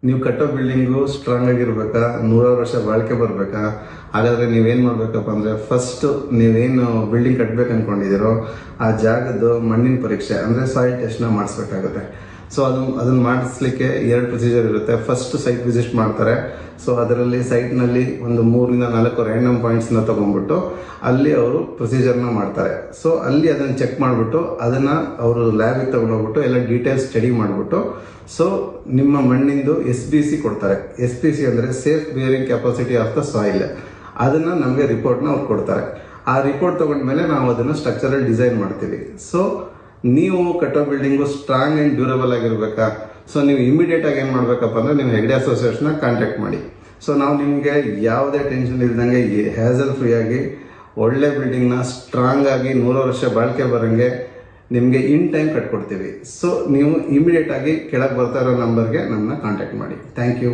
ನೀವು ಕಟ್ಟೋ building strong ಆಗಿರ್ಬೇಕಾ, 100 ವರ್ಷ ಬಾಳಿಕೆ ಬರಬೇಕಾ? ಹಾಗಾದರೆ ನೀವೇನು ಮಾಡಬೇಕಪ್ಪ ಅಂದರೆ, ಫಸ್ಟು ನೀವೇನು ಬಿಲ್ಡಿಂಗ್ ಕಟ್ಟಬೇಕು ಅಂದ್ಕೊಂಡಿದ್ದೀರೋ ಆ ಜಾಗದ್ದು ಮಣ್ಣಿನ ಪರೀಕ್ಷೆ ಅಂದರೆ ಸಾಯಿಲ್ ಟೆಸ್ಟ್ನ ಮಾಡಿಸ್ಬೇಕಾಗುತ್ತೆ. ಸೊ ಅದನ್ನು ಮಾಡಿಸ್ಲಿಕ್ಕೆ 2 ಪ್ರೊಸೀಜರ್ ಇರುತ್ತೆ. ಫಸ್ಟ್ ಸೈಟ್ ವಿಸಿಟ್ ಮಾಡ್ತಾರೆ. ಸೊ ಅದರಲ್ಲಿ ಸೈಟ್ನಲ್ಲಿ ಒಂದು 3 ಇಂದ 4 ರ್ಯಾಂಡಮ್ ಪಾಯಿಂಟ್ಸ್ನ ತೊಗೊಂಡ್ಬಿಟ್ಟು ಅಲ್ಲಿ ಅವರು ಪ್ರೊಸೀಜರ್ನ ಮಾಡ್ತಾರೆ. ಸೊ ಅಲ್ಲಿ ಅದನ್ನು ಚೆಕ್ ಮಾಡಿಬಿಟ್ಟು ಅದನ್ನು ಅವರು ಲ್ಯಾಬಿಗೆ ತೊಗೊಂಡೋಗ್ಬಿಟ್ಟು ಎಲ್ಲ ಡೀಟೇಲ್ಸ್ ಸ್ಟಡಿ ಮಾಡಿಬಿಟ್ಟು ಸೊ ನಿಮ್ಮ ಮಣ್ಣಿಂದು SBC ಕೊಡ್ತಾರೆ. SBC ಅಂದರೆ safe bearing capacity of the soil. ಅದನ್ನು ನಮಗೆ ರಿಪೋರ್ಟ್ನ ಅವ್ರು ಕೊಡ್ತಾರೆ. ಆ ರಿಪೋರ್ಟ್ ತೊಗೊಂಡ್ಮೇಲೆ ನಾವು ಅದನ್ನು ಸ್ಟ್ರಕ್ಚರಲ್ ಡಿಸೈನ್ ಮಾಡ್ತೀವಿ. ಸೊ ನೀವು ಕಟ್ಟೋ ಬಿಲ್ಡಿಂಗು ಸ್ಟ್ರಾಂಗ್ ಆ್ಯಂಡ್ ಡ್ಯೂರಬಲ್ ಆಗಿರಬೇಕಾ? ಸೊ ನೀವು ಇಮಿಡಿಯೇಟ್ ಆಗಿ ಏನು ಮಾಡಬೇಕಪ್ಪ ಅಂದರೆ ನೀವು ಹೆಗ್ಡೆ ಅಸೋಸಿಯೇಷನ್ನ ಕಾಂಟ್ಯಾಕ್ಟ್ ಮಾಡಿ. ಸೊ ನಾವು ನಿಮಗೆ ಯಾವುದೇ ಟೆನ್ಷನ್ ಇಲ್ದಂಗೆ ಹ್ಯಾಸಲ್ ಫ್ರೀ ಆಗಿ ಒಳ್ಳೆ ಬಿಲ್ಡಿಂಗ್ನ ಸ್ಟ್ರಾಂಗ್ ಆಗಿ 100 ವರ್ಷ ಬಾಳಿಕೆ ಬರೋಂಗೆ ನಿಮಗೆ ಇನ್ ಟೈಮ್ ಕಟ್ಕೊಡ್ತೀವಿ. ಸೊ ನೀವು ಇಮಿಡಿಯೇಟ್ ಆಗಿ ಕೆಳಗೆ ಬರ್ತಾ ಇರೋ ನಂಬರ್ಗೆ ನಮ್ಮನ್ನ ಕಾಂಟ್ಯಾಕ್ಟ್ ಮಾಡಿ. Thank you.